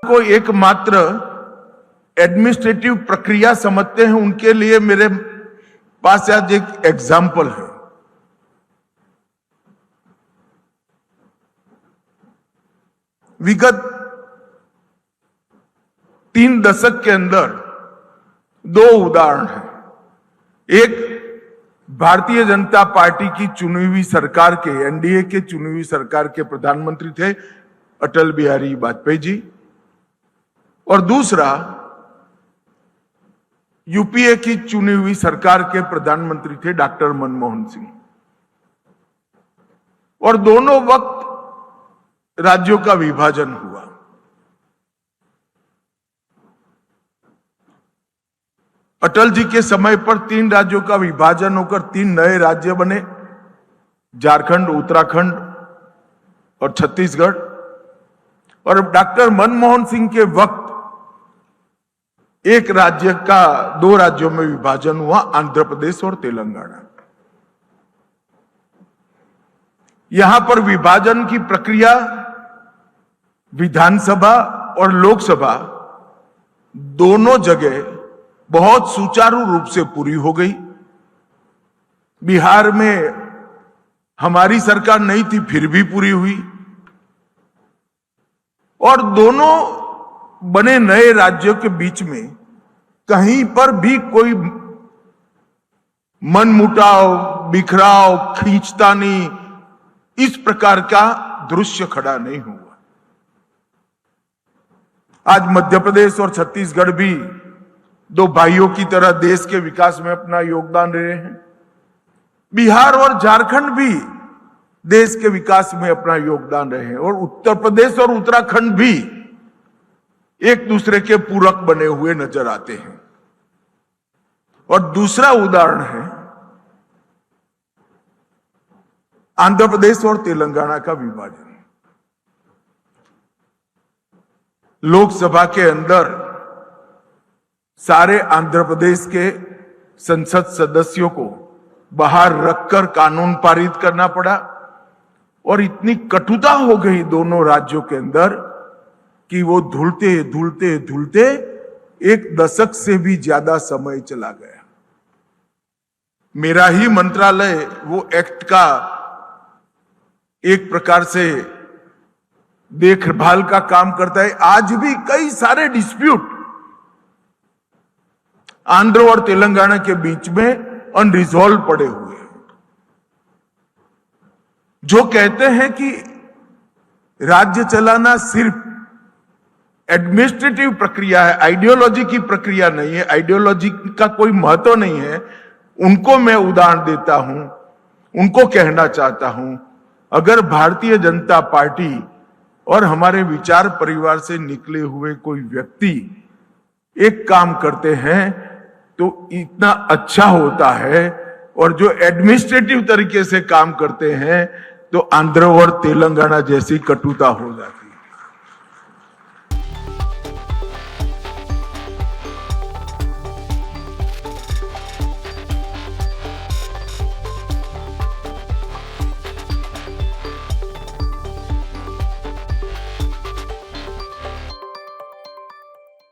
को एकमात्र एडमिनिस्ट्रेटिव प्रक्रिया समझते हैं, उनके लिए मेरे पास आज एक एग्जाम्पल है। विगत 3 दशक के अंदर 2 उदाहरण हैं। एक भारतीय जनता पार्टी की चुनी हुई सरकार के, एनडीए के चुनी हुई सरकार के प्रधानमंत्री थे अटल बिहारी वाजपेयी जी, और दूसरा यूपीए की चुनी हुई सरकार के प्रधानमंत्री थे डॉक्टर मनमोहन सिंह। और दोनों वक्त राज्यों का विभाजन हुआ। अटल जी के समय पर 3 राज्यों का विभाजन होकर 3 नए राज्य बने, झारखंड, उत्तराखंड और छत्तीसगढ़। और डॉक्टर मनमोहन सिंह के वक्त एक राज्य का 2 राज्यों में विभाजन हुआ, आंध्र प्रदेश और तेलंगाना। यहां पर विभाजन की प्रक्रिया विधानसभा और लोकसभा दोनों जगह बहुत सुचारू रूप से पूरी हो गई। बिहार में हमारी सरकार नहीं थी, फिर भी पूरी हुई। और दोनों बने नए राज्यों के बीच में कहीं पर भी कोई मनमुटाव, बिखराव, खींचतानी, इस प्रकार का दृश्य खड़ा नहीं हुआ। आज मध्य प्रदेश और छत्तीसगढ़ भी 2 भाइयों की तरह देश के विकास में अपना योगदान दे रहे हैं। बिहार और झारखंड भी देश के विकास में अपना योगदान रहे हैं। और उत्तर प्रदेश और उत्तराखंड भी एक दूसरे के पूरक बने हुए नजर आते हैं। और दूसरा उदाहरण है आंध्र प्रदेश और तेलंगाना का विभाजन। लोकसभा के अंदर सारे आंध्र प्रदेश के संसद सदस्यों को बाहर रखकर कानून पारित करना पड़ा। और इतनी कटुता हो गई दोनों राज्यों के अंदर कि वो धुलते धुलते धुलते 1 दशक से भी ज्यादा समय चला गया। मेरा ही मंत्रालय वो एक्ट का एक प्रकार से देखभाल का काम करता है। आज भी कई सारे डिस्प्यूट आंध्र और तेलंगाना के बीच में अनरिजॉल्व पड़े हुए हैं। जो कहते हैं कि राज्य चलाना सिर्फ एडमिनिस्ट्रेटिव प्रक्रिया है, आइडियोलॉजी की प्रक्रिया नहीं है, आइडियोलॉजी का कोई महत्व नहीं है, उनको मैं उदाहरण देता हूं, उनको कहना चाहता हूं, अगर भारतीय जनता पार्टी और हमारे विचार परिवार से निकले हुए कोई व्यक्ति एक काम करते हैं तो इतना अच्छा होता है, और जो एडमिनिस्ट्रेटिव तरीके से काम करते हैं तो आंध्र और तेलंगाना जैसी कटुता हो जाती है।